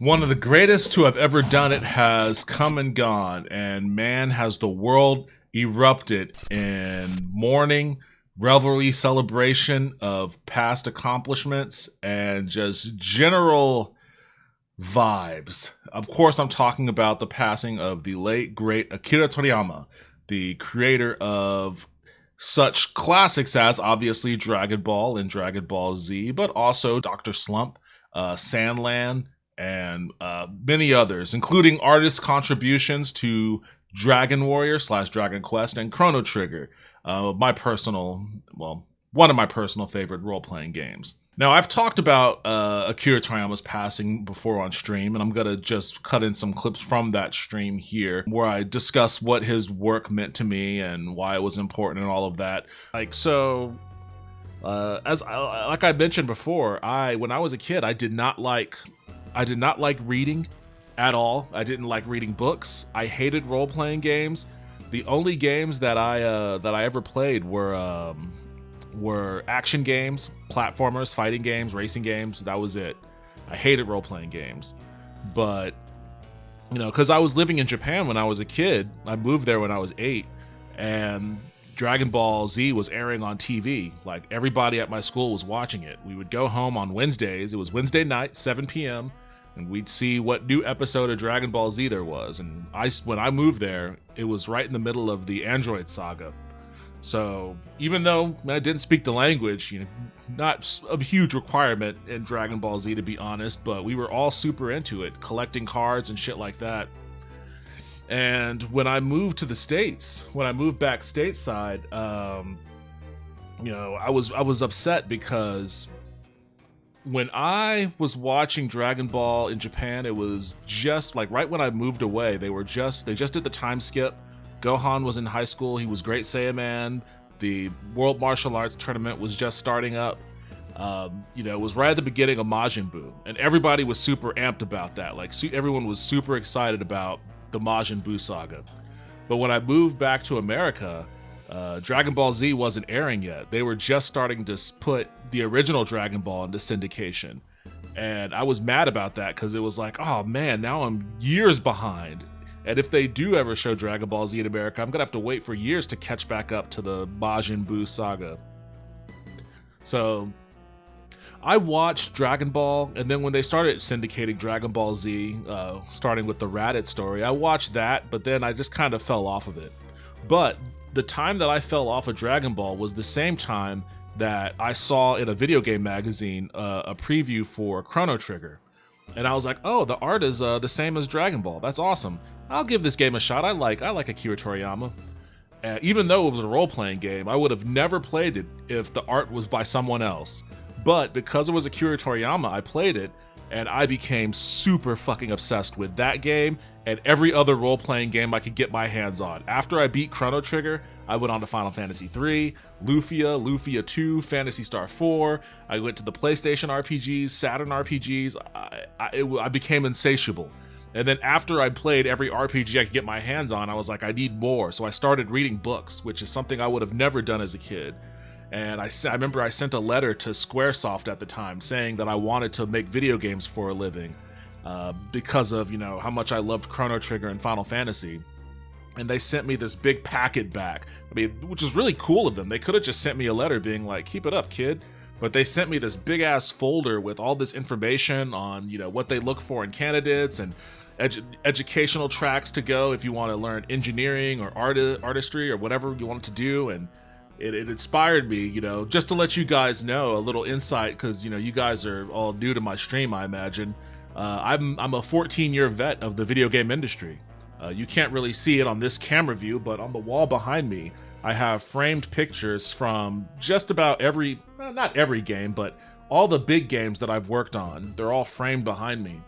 One of the greatest to have ever done it has come and gone, and man, has the world erupted in mourning, revelry, celebration of past accomplishments, and just general vibes. Of course, I'm talking about the passing of the late, great Akira Toriyama, the creator of such classics as obviously Dragon Ball and Dragon Ball Z, but also Dr. Slump, Sandland, and many others, including artist contributions to Dragon Warrior slash Dragon Quest and Chrono Trigger, one of my personal favorite role playing games. Now, I've talked about Akira Toriyama's passing before on stream, and I'm going to just cut in some clips from that stream here where I discuss what his work meant to me and why it was important and all of that. Like I mentioned before, when I was a kid, I did not like reading at all. I didn't like reading books. I hated role-playing games. The only games that I ever played were action games, platformers, fighting games, racing games. That was it. I hated role-playing games. But, because I was living in Japan when I was a kid, I moved there when I was 8, and Dragon Ball Z was airing on TV. Like, everybody at my school was watching it. We would go home on Wednesdays. It was Wednesday night, 7 p.m., and we'd see what new episode of Dragon Ball Z there was. And when I moved there, it was right in the middle of the Android saga. So even though I didn't speak the language, not a huge requirement in Dragon Ball Z, to be honest, but we were all super into it, collecting cards and shit like that. And when I moved to the States, when I moved back stateside, I was upset because when I was watching Dragon Ball in Japan, it was just like right when I moved away, they just did the time skip. Gohan was in high school. He was Great Saiyaman. The World Martial Arts Tournament was just starting up. It was right at the beginning of Majin Buu, and everybody was super amped about that. Like, everyone was super excited about the Majin Buu saga. But when I moved back to America, Dragon Ball Z wasn't airing yet. They were just starting to put the original Dragon Ball into syndication. And I was mad about that because it was like, oh man, now I'm years behind. And if they do ever show Dragon Ball Z in America, I'm going to have to wait for years to catch back up to the Majin Buu saga. So I watched Dragon Ball, and then when they started syndicating Dragon Ball Z, starting with the Raditz story, I watched that, but then I just kind of fell off of it. But the time that I fell off of Dragon Ball was the same time that I saw in a video game magazine a preview for Chrono Trigger. And I was like, oh, the art is the same as Dragon Ball. That's awesome. I'll give this game a shot. I like Akira Toriyama. Even though it was a role-playing game, I would have never played it if the art was by someone else. But because it was Akira Toriyama, I played it, and I became super fucking obsessed with that game and every other role-playing game I could get my hands on. After I beat Chrono Trigger, I went on to Final Fantasy III, Lufia 2, Phantasy Star 4. I went to the PlayStation RPGs, Saturn RPGs. I became insatiable. And then after I played every RPG I could get my hands on, I was like, I need more. So I started reading books, which is something I would have never done as a kid. And I remember I sent a letter to Squaresoft at the time saying that I wanted to make video games for a living because of, how much I loved Chrono Trigger and Final Fantasy. And they sent me this big packet back, which is really cool of them. They could have just sent me a letter being like, keep it up, kid. But they sent me this big ass folder with all this information on, what they look for in candidates and educational tracks to go if you want to learn engineering or artistry or whatever you want to do. And it inspired me, just to let you guys know a little insight, because, you guys are all new to my stream, I imagine. I'm a 14-year vet of the video game industry. You can't really see it on this camera view, but on the wall behind me, I have framed pictures from just about not every game, but all the big games that I've worked on. They're all framed behind me.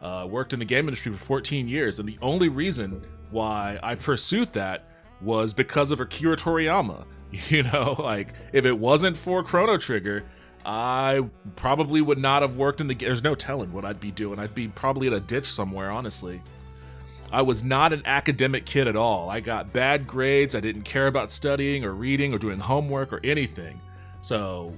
Worked in the game industry for 14 years, and the only reason why I pursued that was because of Akira Toriyama. If it wasn't for Chrono Trigger, I probably would not have worked in the game. There's no telling what I'd be doing. I'd be probably in a ditch somewhere, honestly. I was not an academic kid at all. I got bad grades. I didn't care about studying or reading or doing homework or anything. So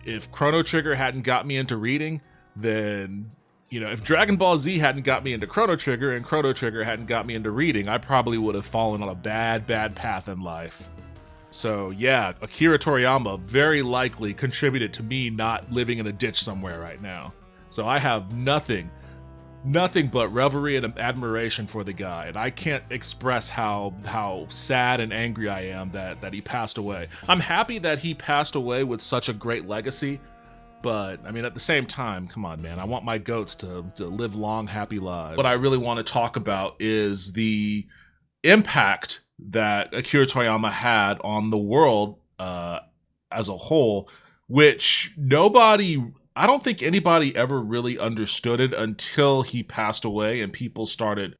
if Chrono Trigger hadn't got me into reading, then If Dragon Ball Z hadn't got me into Chrono Trigger and Chrono Trigger hadn't got me into reading, I probably would have fallen on a bad path in life. So yeah, Akira Toriyama very likely contributed to me not living in a ditch somewhere right now. So I have nothing but reverie and admiration for the guy, and I can't express how sad and angry I am that he passed away. I'm happy that he passed away with such a great legacy, but I mean, at the same time, come on, man, I want my goats to live long, happy lives. What I really want to talk about is the impact that Akira Toriyama had on the world as a whole, which I don't think anybody ever really understood it until he passed away and people started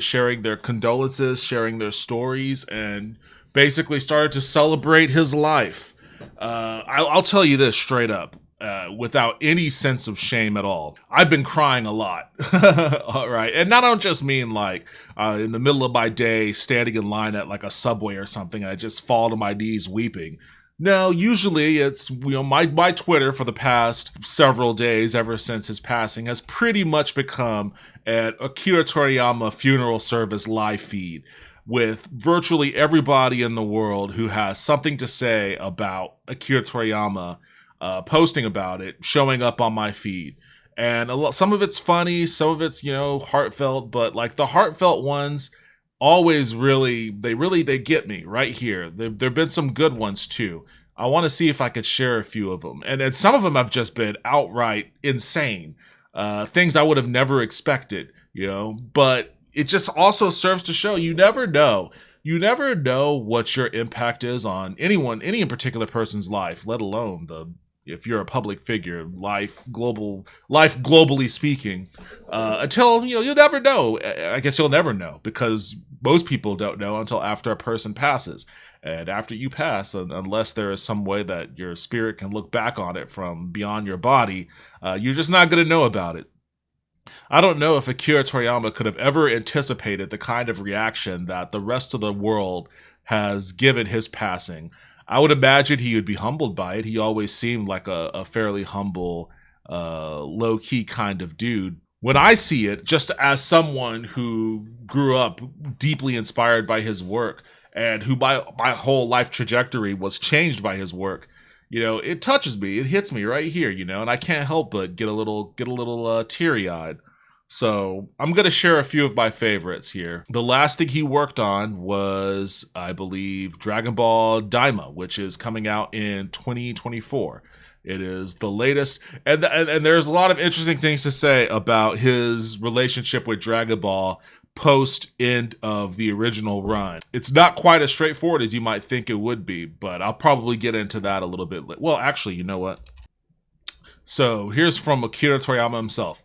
sharing their condolences, sharing their stories, and basically started to celebrate his life. I'll tell you this straight up, without any sense of shame at all. I've been crying a lot. All right. And I don't just mean like in the middle of my day, standing in line at like a Subway or something, I just fall to my knees weeping. No, usually it's, my Twitter for the past several days, ever since his passing, has pretty much become an Akira Toriyama funeral service live feed with virtually everybody in the world who has something to say about Akira Toriyama posting about it, showing up on my feed. And some of it's funny, some of it's, heartfelt, but like the heartfelt ones always they get me right here. There've been some good ones too. I want to see if I could share a few of them. And some of them have just been outright insane. Things I would have never expected, but it just also serves to show you never know. You never know what your impact is on any particular person's life, let alone if you're a public figure, life globally speaking, until, you'll never know. I guess you'll never know, because most people don't know until after a person passes. And after you pass, unless there is some way that your spirit can look back on it from beyond your body, you're just not going to know about it. I don't know if Akira Toriyama could have ever anticipated the kind of reaction that the rest of the world has given his passing. I would imagine he would be humbled by it. He always seemed like a fairly humble, low-key kind of dude. When I see it, just as someone who grew up deeply inspired by his work and who my whole life trajectory was changed by his work, it touches me. It hits me right here, and I can't help but get a little teary-eyed. So I'm going to share a few of my favorites here. The last thing he worked on was, I believe, Dragon Ball Daima, which is coming out in 2024. It is the latest, and there's a lot of interesting things to say about his relationship with Dragon Ball post end of the original run. It's not quite as straightforward as you might think it would be, but I'll probably get into that a little bit later. Well, actually, you know what? So here's from Akira Toriyama himself.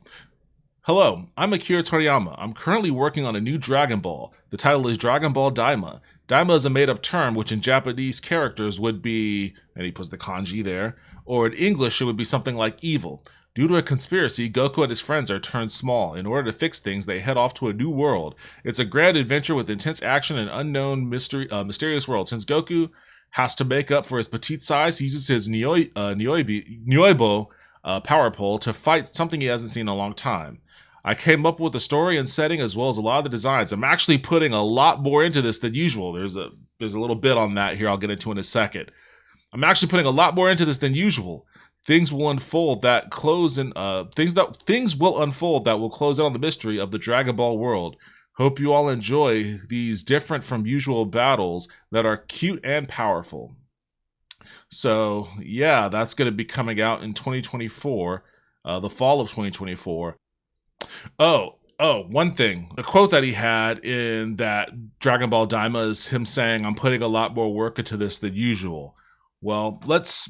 Hello, I'm Akira Toriyama. I'm currently working on a new Dragon Ball. The title is Dragon Ball Daima. Daima is a made-up term which in Japanese characters would be, and he puts the kanji there, or in English it would be something like evil. Due to a conspiracy, Goku and his friends are turned small. In order to fix things, they head off to a new world. It's a grand adventure with intense action and unknown mysterious world. Since Goku has to make up for his petite size, he uses his Nyoibo power pole to fight something he hasn't seen in a long time. I came up with the story and setting as well as a lot of the designs. I'm actually putting a lot more into this than usual. There's a little bit on that here I'll get into in a second. I'm actually putting a lot more into this than usual. Things will unfold that will close in on the mystery of the Dragon Ball world. Hope you all enjoy these different from usual battles that are cute and powerful. So yeah, that's going to be coming out in 2024, the fall of 2024. Oh, one thing. The quote that he had in that Dragon Ball Daima is him saying, I'm putting a lot more work into this than usual. Well, let's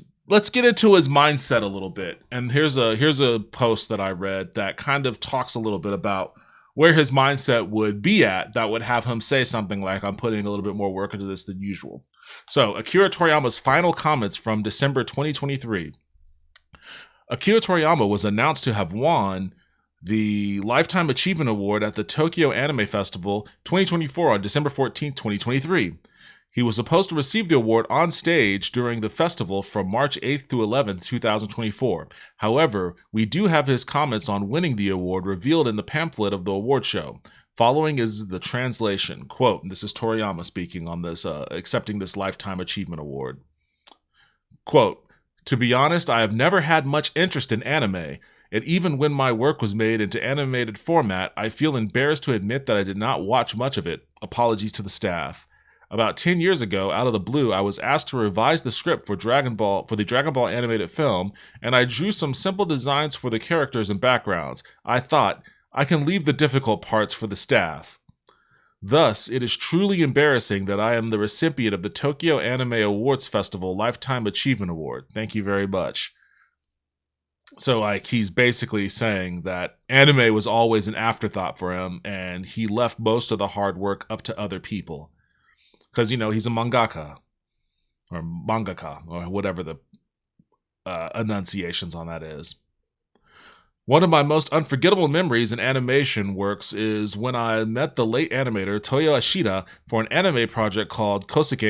get into his mindset a little bit. And here's a post that I read that kind of talks a little bit about where his mindset would be at that would have him say something like, I'm putting a little bit more work into this than usual. So, Akira Toriyama's final comments from December 2023. Akira Toriyama was announced to have won the Lifetime Achievement Award at the Tokyo Anime Festival 2024 on December 14, 2023. He was supposed to receive the award on stage during the festival from March 8th to 11th, 2024. However, we do have his comments on winning the award revealed in the pamphlet of the award show. Following is the translation. Quote, this is Toriyama speaking on this, accepting this Lifetime Achievement Award. Quote, to be honest, I have never had much interest in anime, and even when my work was made into animated format, I feel embarrassed to admit that I did not watch much of it. Apologies to the staff. About 10 years ago, out of the blue, I was asked to revise the script for the Dragon Ball animated film, and I drew some simple designs for the characters and backgrounds. I thought, I can leave the difficult parts for the staff. Thus, it is truly embarrassing that I am the recipient of the Tokyo Anime Awards Festival Lifetime Achievement Award. Thank you very much. So, like, he's basically saying that anime was always an afterthought for him, and he left most of the hard work up to other people. Because, you know, he's a mangaka, or whatever the enunciations on that is. One of my most unforgettable memories in animation works is when I met the late animator Toyo Ashida for an anime project called Kosuke-sama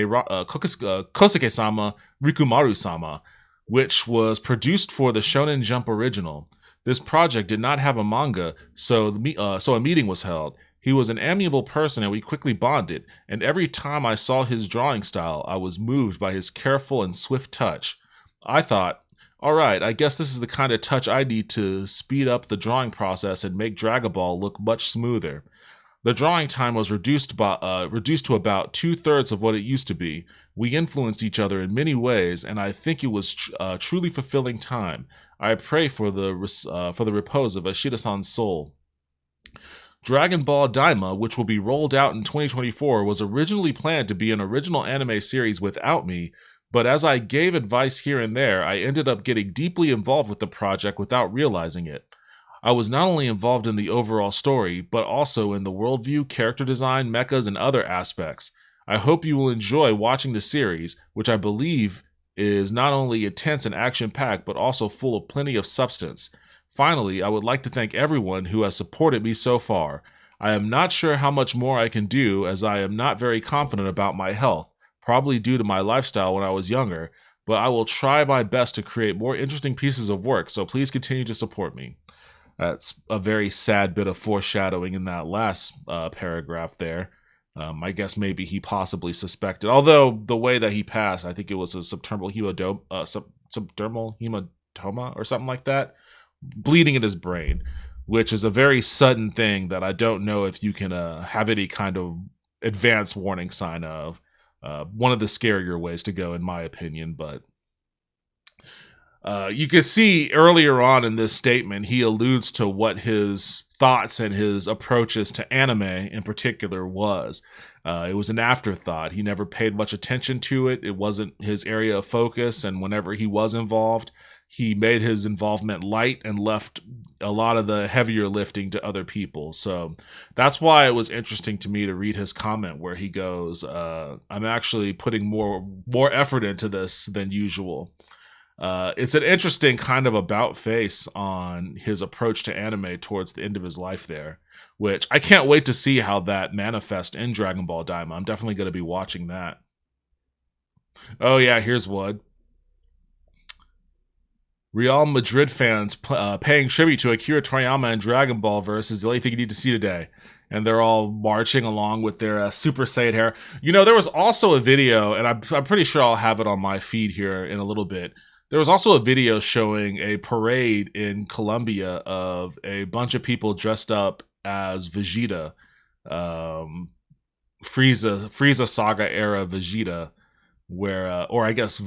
Rikumaru-sama, which was produced for the Shonen Jump original. This project did not have a manga, so a meeting was held. He was an amiable person and we quickly bonded, and every time I saw his drawing style, I was moved by his careful and swift touch. I thought, alright, I guess this is the kind of touch I need to speed up the drawing process and make Dragon Ball look much smoother. The drawing time was reduced to about 2/3 of what it used to be. We influenced each other in many ways, and I think it was a truly fulfilling time. I pray for the repose of Ashida-san's soul. Dragon Ball Daima, which will be rolled out in 2024, was originally planned to be an original anime series without me, but as I gave advice here and there, I ended up getting deeply involved with the project without realizing it. I was not only involved in the overall story, but also in the worldview, character design, mechas, and other aspects. I hope you will enjoy watching the series, which I believe is not only intense and action-packed, but also full of plenty of substance. Finally, I would like to thank everyone who has supported me so far. I am not sure how much more I can do as I am not very confident about my health, probably due to my lifestyle when I was younger, but I will try my best to create more interesting pieces of work, so please continue to support me. That's a very sad bit of foreshadowing in that last paragraph there. I guess maybe he possibly suspected, although the way that he passed, I think it was a subdermal hematoma or something like that. Bleeding in his brain, which is a very sudden thing that I don't know if you can have any kind of advance warning sign of. One of the scarier ways to go, in my opinion, but you can see earlier on in this statement, he alludes to what his thoughts and his approaches to anime in particular was. It was an afterthought. He never paid much attention to it. It wasn't his area of focus, and whenever he was involved, he made his involvement light and left a lot of the heavier lifting to other people. So that's why it was interesting to me to read his comment where he goes, I'm actually putting more effort into this than usual. It's an interesting kind of about face on his approach to anime towards the end of his life there, which I can't wait to see how that manifests in Dragon Ball Daima. I'm definitely going to be watching that. Oh yeah, here's one. Real Madrid fans paying tribute to Akira Toriyama and Dragon Ball Verse is the only thing you need to see today. And they're all marching along with their Super Saiyan hair. You know, there was also a video, and I'm pretty sure I'll have it on my feed here in a little bit. There was also a video showing a parade in Colombia of a bunch of people dressed up as Vegeta, Frieza Saga era Vegeta, where, or I guess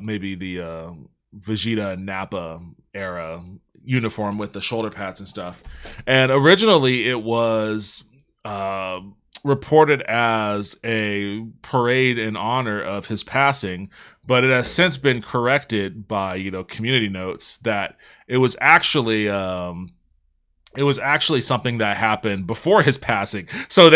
maybe the Vegeta and Nappa era uniform with the shoulder pads and stuff. And originally it was reported as a parade in honor of his passing, but it has since been corrected by, community notes that it was actually something that happened before his passing. So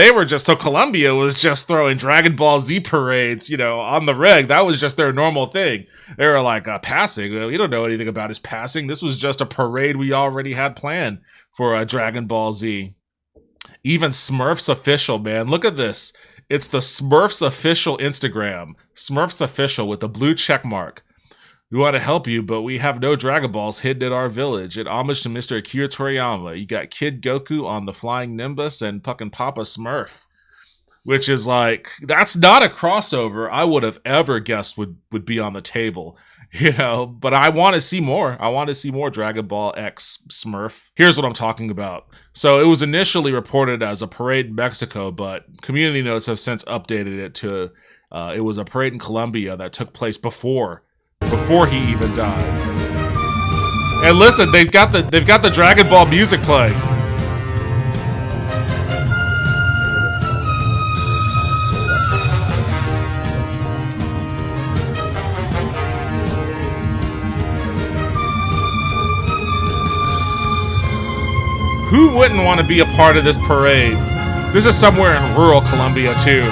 Colombia was just throwing Dragon Ball Z parades, on the reg. That was just their normal thing. They were like, passing? We don't know anything about his passing. This was just a parade we already had planned for Dragon Ball Z. Even Smurfs official, man. Look at this. It's the Smurfs official Instagram. Smurfs official with the blue check mark. We want to help you, but we have no Dragon Balls hidden in our village. In homage to Mr. Akira Toriyama, you got Kid Goku on the Flying Nimbus and fucking Papa Smurf. Which is like, that's not a crossover I would have ever guessed would be on the table. You know, but I want to see more. I want to see more Dragon Ball X Smurf. Here's what I'm talking about. So it was initially reported as a parade in Mexico, but community notes have since updated it to it was a parade in Colombia that took place before he even died. And listen, they've got the Dragon Ball music playing. Who wouldn't want to be a part of this parade? This is somewhere in rural Colombia, too.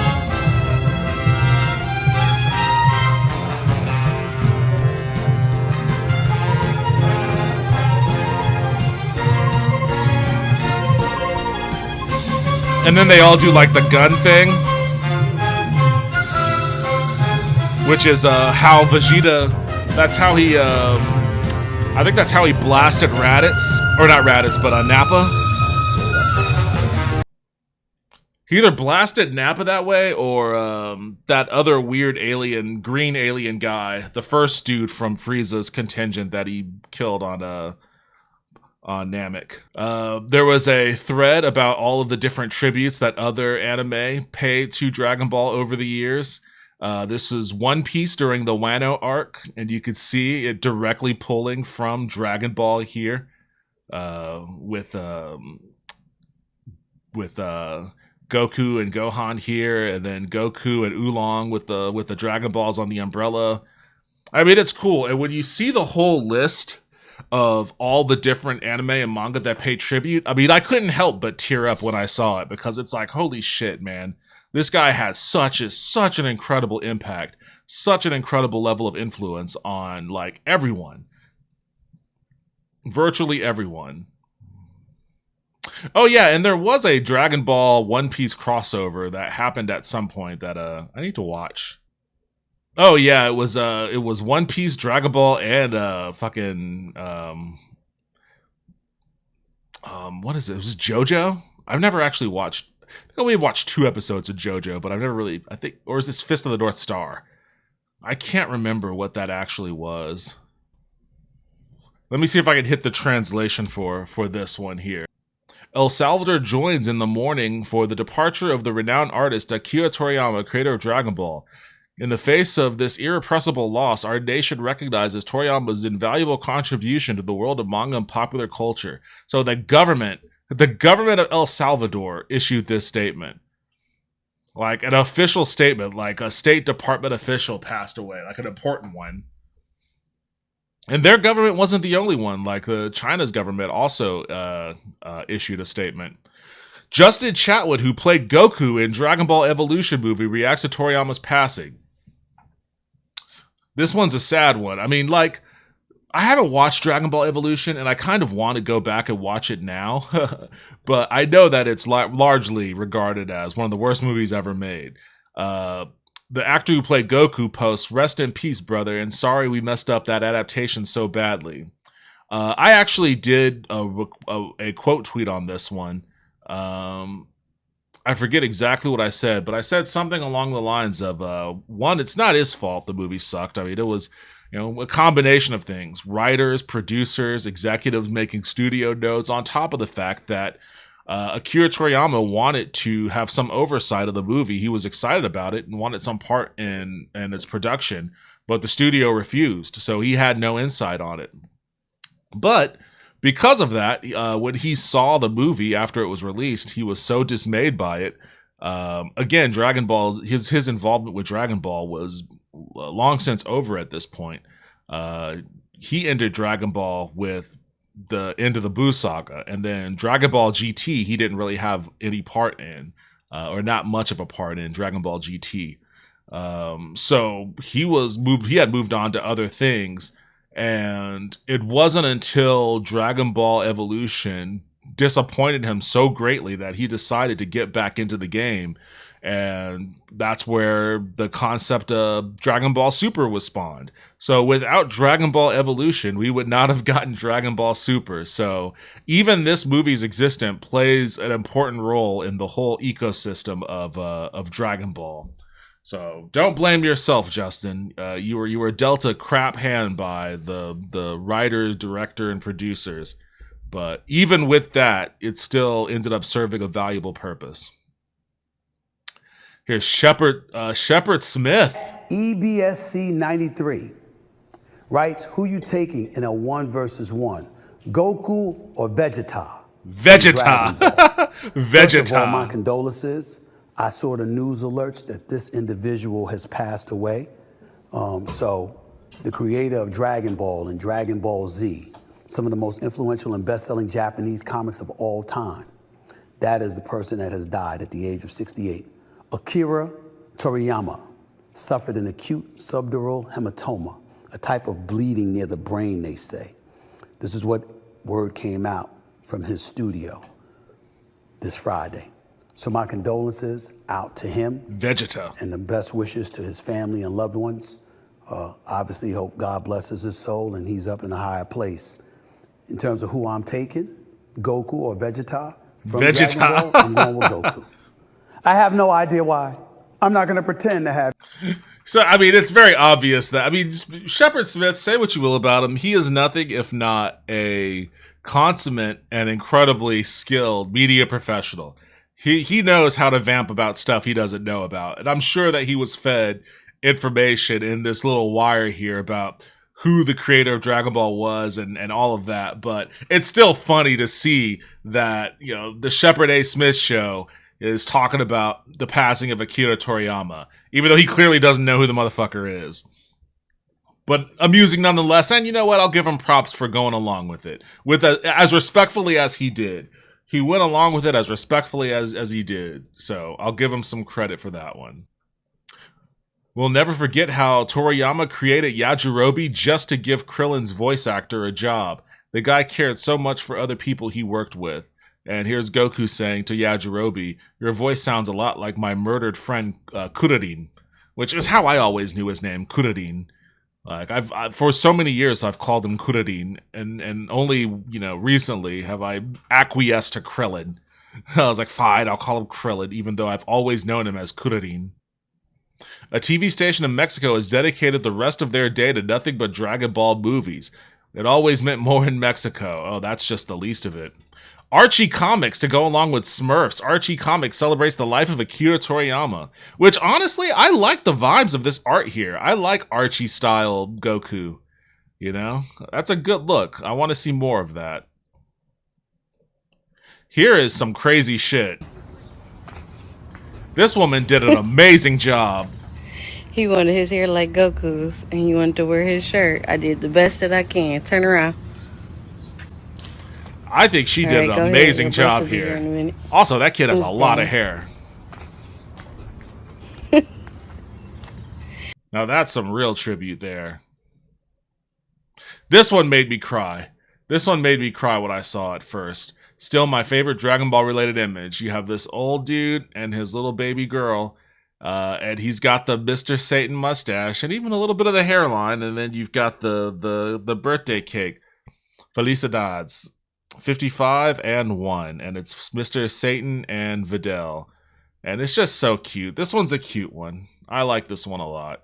And then they all do, like, the gun thing. Which is how Vegeta... That's how he... I think that's how he blasted Raditz. Or not Raditz, but Nappa. He either blasted Nappa that way, or that other weird alien, green alien guy, the first dude from Frieza's contingent that he killed on Namek. There was a thread about all of the different tributes that other anime pay to Dragon Ball over the years. This was One Piece during the Wano arc, and you could see it directly pulling from Dragon Ball here, with Goku and Gohan here, and then Goku and Oolong with the Dragon Balls on the umbrella. I mean, it's cool, and when you see the whole list of all the different anime and manga that pay tribute, I mean, I couldn't help but tear up when I saw it, because it's like, holy shit, man. This guy had such an incredible impact, such an incredible level of influence on, like, everyone. Virtually everyone. Oh yeah, and there was a Dragon Ball One Piece crossover that happened at some point that I need to watch. Oh yeah, it was One Piece, Dragon Ball, and fucking what is it? It was JoJo? I've never actually watched. I think I only watched 2 episodes of JoJo, but I've never really, I think, or is this Fist of the North Star? I can't remember what that actually was. Let me see if I can hit the translation for this one here. El Salvador joins in the mourning for the departure of the renowned artist Akira Toriyama, creator of Dragon Ball. In the face of this irrepressible loss, our nation recognizes Toriyama's invaluable contribution to the world of manga and popular culture. So the government of El Salvador issued this statement. Like an official statement, like a State Department official passed away, like an important one. And their government wasn't the only one. Like China's government also issued a statement. Justin Chatwood, who played Goku in Dragon Ball Evolution movie, reacts to Toriyama's passing. This one's a sad one. I mean, like, I haven't watched Dragon Ball Evolution, and I kind of want to go back and watch it now. But I know that it's largely regarded as one of the worst movies ever made. The actor who played Goku posts, "Rest in peace, brother, and sorry we messed up that adaptation so badly." I actually did a quote tweet on this one. I forget exactly what I said, but I said something along the lines of, one, it's not his fault the movie sucked. I mean, it was, a combination of things. Writers, producers, executives making studio notes, on top of the fact that Akira Toriyama wanted to have some oversight of the movie. He was excited about it and wanted some part in its production, but the studio refused, so he had no insight on it. But because of that, when he saw the movie after it was released, he was so dismayed by it. Again, Dragon Ball, his involvement with Dragon Ball was long since over at this point. He ended Dragon Ball with the end of the Buu saga, and then Dragon Ball GT he didn't really have any part in, or not much of a part in Dragon Ball GT. So he had moved on to other things, and it wasn't until Dragon Ball Evolution disappointed him so greatly that he decided to get back into the game. And that's where the concept of Dragon Ball Super was spawned. So without Dragon Ball Evolution, we would not have gotten Dragon Ball Super. So even this movie's existence plays an important role in the whole ecosystem of Dragon Ball. So don't blame yourself, Justin. You were dealt a crap hand by the writer, director, and producers. But even with that, it still ended up serving a valuable purpose. Here's Shepard Smith. EBSC 93 writes, who you taking in a 1 versus 1, Goku or Vegeta? Vegeta. Vegeta. First of all, my condolences. I saw the news alerts that this individual has passed away. So the creator of Dragon Ball and Dragon Ball Z, some of the most influential and best-selling Japanese comics of all time, that is the person that has died at the age of 68. Akira Toriyama suffered an acute subdural hematoma, a type of bleeding near the brain, they say. This is what word came out from his studio this Friday. So my condolences out to him. Vegeta. And the best wishes to his family and loved ones. Obviously hope God blesses his soul and he's up in a higher place. In terms of who I'm taking, Goku or Vegeta, from Dragon Ball, I'm going with Goku. I have no idea why. I'm not going to pretend to have. So, I mean, it's very obvious that, Shepard Smith, say what you will about him, he is nothing if not a consummate and incredibly skilled media professional. He knows how to vamp about stuff he doesn't know about. And I'm sure that he was fed information in this little wire here about who the creator of Dragon Ball was and all of that. But it's still funny to see that, the Shepard A. Smith show is talking about the passing of Akira Toriyama, even though he clearly doesn't know who the motherfucker is. But amusing nonetheless, and you know what? I'll give him props for going along with it, as respectfully as he did. He went along with it as respectfully as he did, so I'll give him some credit for that one. We'll never forget how Toriyama created Yajirobe just to give Krillin's voice actor a job. The guy cared so much for other people he worked with. And here's Goku saying to Yajirobe, your voice sounds a lot like my murdered friend Kuririn, which is how I always knew his name, Kuririn. Like I've for so many years I've called him Kuririn, and only recently have I acquiesced to Krillin. I was like, fine, I'll call him Krillin, even though I've always known him as Kuririn. A TV station in Mexico has dedicated the rest of their day to nothing but Dragon Ball movies. It always meant more in Mexico. Oh, that's just the least of it. Archie Comics to go along with Smurfs. Archie Comics celebrates the life of Akira Toriyama, which honestly, I like the vibes of this art here. I like Archie style Goku. That's a good look. I want to see more of that. Here is some crazy shit. This woman did an amazing job. He wanted his hair like Goku's, and he wanted to wear his shirt. I did the best that I can. Turn around. I think she did an amazing job here. Also, that kid has a lot of hair. Now that's some real tribute there. This one made me cry. This one made me cry when I saw it first. Still my favorite Dragon Ball related image. You have this old dude and his little baby girl. And he's got the Mr. Satan mustache and even a little bit of the hairline. And then you've got the birthday cake. Felicidades. 55 and 1, and it's Mr. Satan and Videl, and it's just so cute. This one's a cute one. I like this one a lot.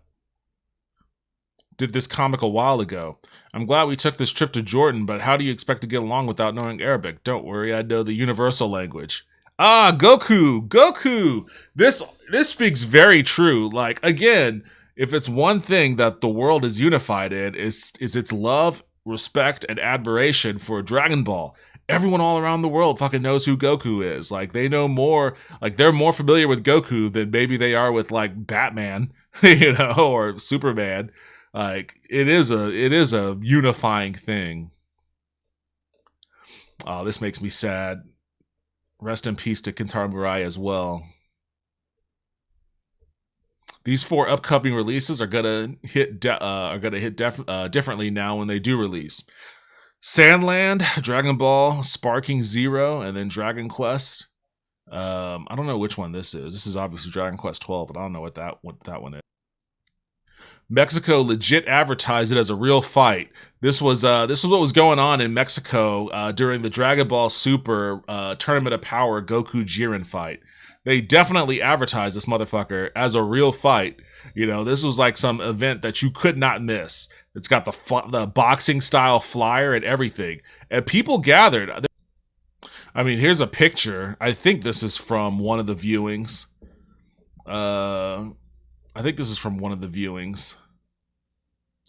Did this comic a while ago. I'm glad we took this trip to Jordan, but how do you expect to get along without knowing Arabic? Don't worry, I know the universal language. Goku. This speaks very true. Like, again, if it's one thing that the world is unified in, is its love, respect, and admiration for Dragon Ball. Everyone all around the world fucking knows who Goku is. Like, they know more, like, they're more familiar with Goku than maybe they are with, like, Batman, or Superman. Like, it is a unifying thing. Oh, this makes me sad. Rest in peace to Kentaro Mirai as well. These 4 upcoming releases are gonna hit differently now when they do release. Sandland, Dragon Ball, Sparking Zero, and then Dragon Quest. I don't know which one this is. This is obviously Dragon Quest 12, but I don't know what that one is. Mexico legit advertised it as a real fight. This was what was going on in Mexico during the Dragon Ball Super Tournament of Power Goku Jiren fight. They definitely advertised this motherfucker as a real fight. You know, this was like some event that you could not miss. It's got the boxing style flyer and everything, and people gathered. I mean, here's a picture. I think this is from one of the viewings.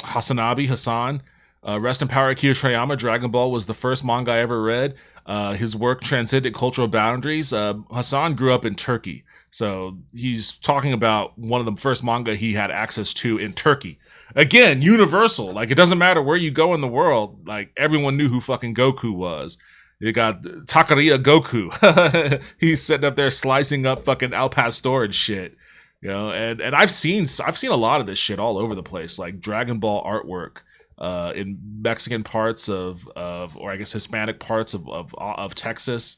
Hasanabi Hassan. Rest in power, Akira Toriyama. Dragon Ball was the first manga I ever read. His work transcended cultural boundaries. Hassan grew up in Turkey. So he's talking about one of the first manga he had access to in Turkey. Again, universal. Like, it doesn't matter where you go in the world. Like, everyone knew who fucking Goku was. You got Takariya Goku. He's sitting up there slicing up fucking Al Pastor and shit. You know, and I've seen a lot of this shit all over the place, like Dragon Ball artwork in Mexican parts of or I guess Hispanic parts of Texas.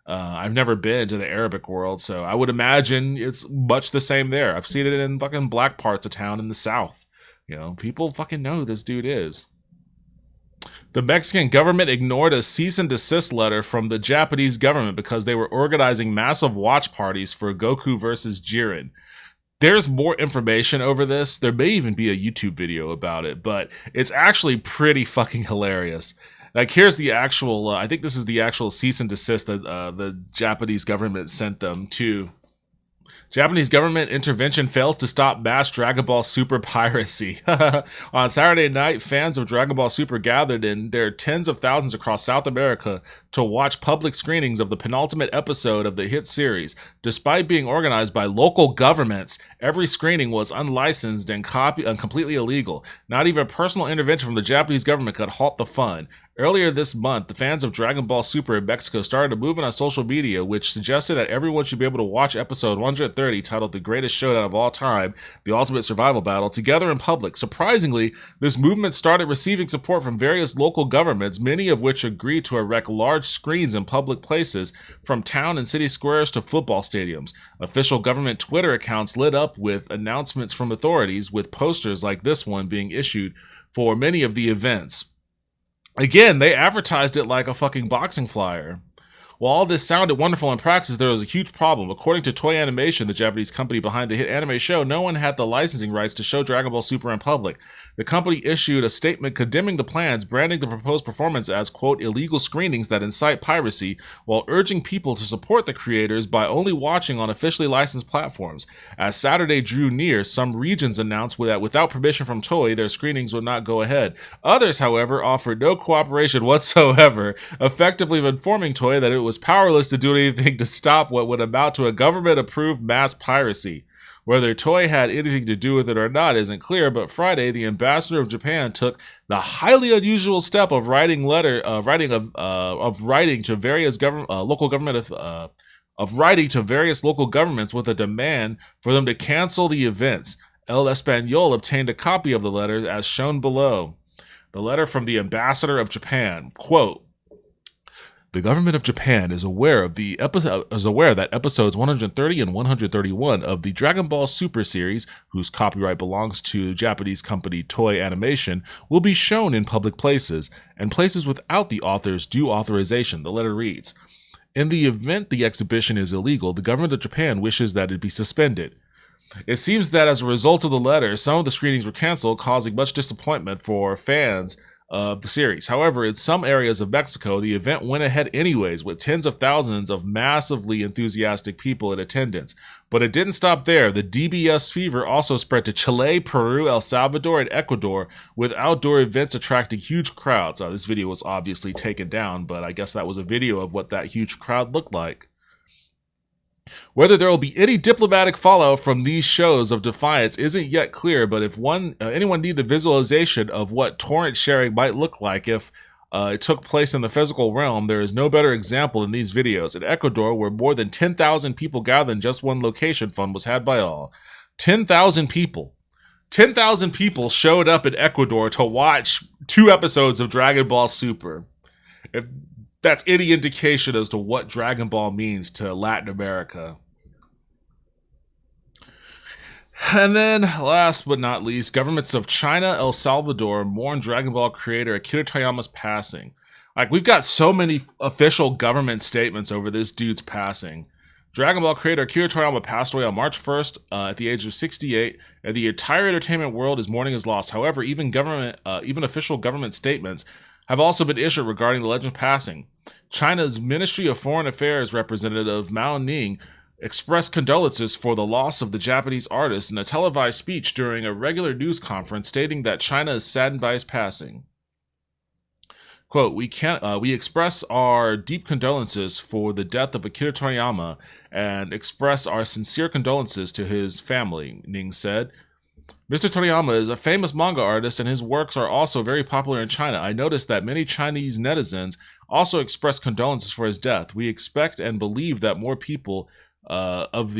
I've never been to the Arabic world, so I would imagine it's much the same there. I've seen it in fucking black parts of town in the South. You know, people fucking know who this dude is. The Mexican government ignored a cease and desist letter from the Japanese government because they were organizing massive watch parties for Goku versus Jiren. There's more information over this. There may even be a YouTube video about it, but it's actually pretty fucking hilarious. Like, here's the actual, I think this is the actual cease and desist that the Japanese government sent them to. Japanese government intervention fails to stop mass Dragon Ball Super piracy. On Saturday night, fans of Dragon Ball Super gathered in their tens of thousands across South America to watch public screenings of the penultimate episode of the hit series. Despite being organized by local governments, every screening was unlicensed and completely illegal. Not even personal intervention from the Japanese government could halt the fun. Earlier this month, the fans of Dragon Ball Super in Mexico started a movement on social media which suggested that everyone should be able to watch episode 130, titled The Greatest Showdown of All Time, The Ultimate Survival Battle, together in public. Surprisingly, this movement started receiving support from various local governments, many of which agreed to erect large screens in public places, from town and city squares to football stadiums. Official government Twitter accounts lit up with announcements from authorities, with posters like this one being issued for many of the events. Again, they advertised it like a fucking boxing flyer. While all this sounded wonderful in practice, there was a huge problem. According to Toei Animation, the Japanese company behind the hit anime show, no one had the licensing rights to show Dragon Ball Super in public. The company issued a statement condemning the plans, branding the proposed performance as, quote, illegal screenings that incite piracy, while urging people to support the creators by only watching on officially licensed platforms. As Saturday drew near, some regions announced that without permission from Toei, their screenings would not go ahead. Others, however, offered no cooperation whatsoever, effectively informing Toei that it was powerless to do anything to stop what would amount to a government-approved mass piracy. Whether Toei had anything to do with it or not isn't clear, but Friday, the ambassador of Japan took the highly unusual step of writing to various local governments with a demand for them to cancel the events. El Español obtained a copy of the letter as shown below. The letter from the ambassador of Japan, quote, "The government of Japan is aware that episodes 130 and 131 of the Dragon Ball Super series, whose copyright belongs to Japanese company Toei Animation, will be shown in public places, and places without the author's due authorization," the letter reads. "In the event the exhibition is illegal, the government of Japan wishes that it be suspended." It seems that as a result of the letter, some of the screenings were canceled, causing much disappointment for fans of the series. However, in some areas of Mexico, the event went ahead anyways, with tens of thousands of massively enthusiastic people in attendance. But it didn't stop there. The DBS fever also spread to Chile, Peru, El Salvador, and Ecuador, with outdoor events attracting huge crowds. This video was obviously taken down, but I guess that was a video of what that huge crowd looked like. Whether there will be any diplomatic fallout from these shows of defiance isn't yet clear, but if anyone needed a visualization of what torrent sharing might look like if it took place in the physical realm, there is no better example than these videos. In Ecuador, where more than 10,000 people gathered in just one location, fun was had by all. 10,000 people. 10,000 people showed up in Ecuador to watch 2 episodes of Dragon Ball Super. If that's any indication as to what Dragon Ball means to Latin America. And then, last but not least, governments of China, El Salvador mourn Dragon Ball creator Akira Toriyama's passing. Like, we've got so many official government statements over this dude's passing. Dragon Ball creator Akira Toriyama passed away on March 1st at the age of 68, and the entire entertainment world is mourning his loss. However, even official government statements have also been issued regarding the legend's passing. China's Ministry of Foreign Affairs representative Mao Ning expressed condolences for the loss of the Japanese artist in a televised speech during a regular news conference, stating that China is saddened by his passing. Quote, we express our deep condolences for the death of Akira Toriyama and express our sincere condolences to his family, Ning said. Mr. Toriyama is a famous manga artist and his works are also very popular in China. I noticed that many Chinese netizens also expressed condolences for his death. We expect and believe that more people of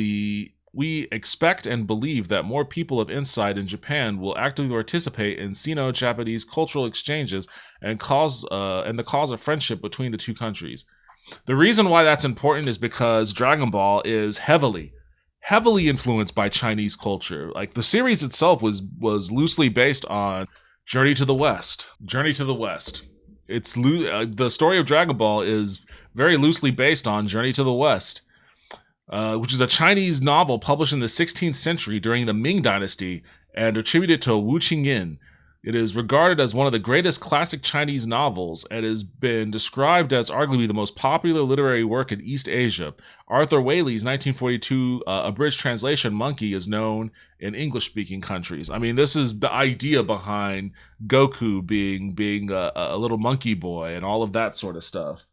insight in Japan will actively participate in Sino-Japanese cultural exchanges and the cause of friendship between the two countries. The reason why that's important is because Dragon Ball is heavily influenced by Chinese culture. Like, the series itself was loosely based on Journey to the West. It's the story of Dragon Ball is very loosely based on Journey to the West, which is a Chinese novel published in the 16th century during the Ming Dynasty and attributed to Wu Qingyan. It is regarded as one of the greatest classic Chinese novels and has been described as arguably the most popular literary work in East Asia. Arthur Waley's 1942 abridged translation, Monkey, is known in English-speaking countries. I mean, this is the idea behind Goku being a little monkey boy and all of that sort of stuff.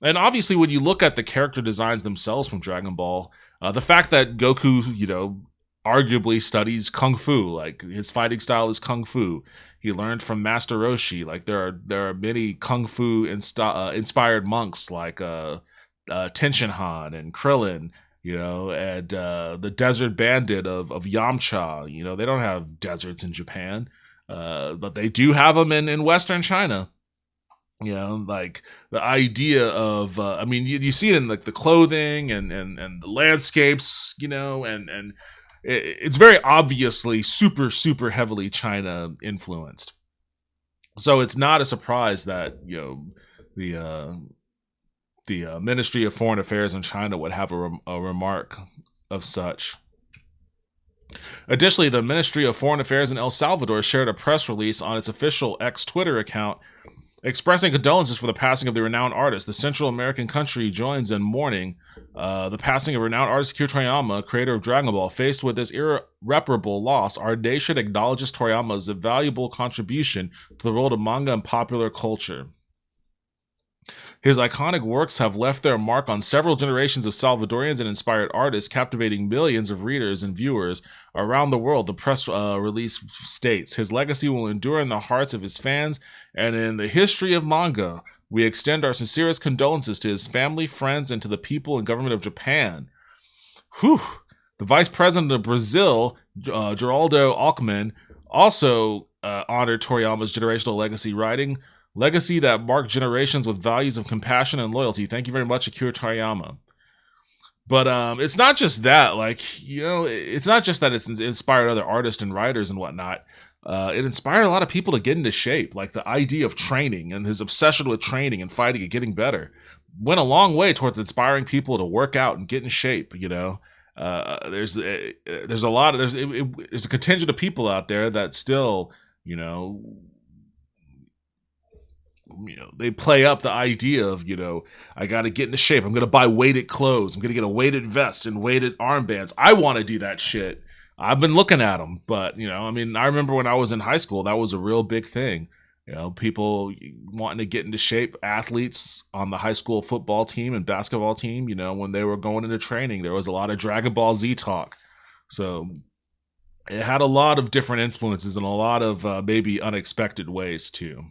And obviously, when you look at the character designs themselves from Dragon Ball, the fact that Goku, arguably studies Kung Fu, like his fighting style is Kung Fu. He learned from Master Roshi. Like there are many Kung Fu inspired monks like Tenshin Han and Krillin, and the Desert Bandit of Yamcha. They don't have deserts in Japan, but they do have them in Western China. Like the idea of, you see it in like the clothing and the landscapes, and it's very obviously super, super heavily China influenced. So it's not a surprise that, the Ministry of Foreign Affairs in China would have a remark of such. Additionally, the Ministry of Foreign Affairs in El Salvador shared a press release on its official X Twitter account expressing condolences for the passing of the renowned artist. The Central American country joins in mourning the passing of renowned artist Akira Toriyama, creator of Dragon Ball. Faced with this irreparable loss, our nation acknowledges Toriyama's valuable contribution to the world of manga and popular culture. His iconic works have left their mark on several generations of Salvadorians and inspired artists, captivating millions of readers and viewers around the world. The press release states, his legacy will endure in the hearts of his fans and in the history of manga. We extend our sincerest condolences to his family, friends, and to the people and government of Japan. Whew. The Vice President of Brazil, Geraldo Alckmin, also honored Toriyama's generational legacy, writing, "Legacy that marked generations with values of compassion and loyalty. Thank you very much, Akira Toriyama." But it's not just that. It's not just that it's inspired other artists and writers and whatnot. It inspired a lot of people to get into shape. Like the idea of training and his obsession with training and fighting and getting better went a long way towards inspiring people to work out and get in shape. There's a contingent of people out there that still, they play up the idea of, I got to get into shape. I'm going to buy weighted clothes. I'm going to get a weighted vest and weighted armbands. I want to do that shit. I've been looking at them, but, I remember when I was in high school, that was a real big thing. People wanting to get into shape, athletes on the high school football team and basketball team, when they were going into training, there was a lot of Dragon Ball Z talk. So it had a lot of different influences and a lot of maybe unexpected ways too.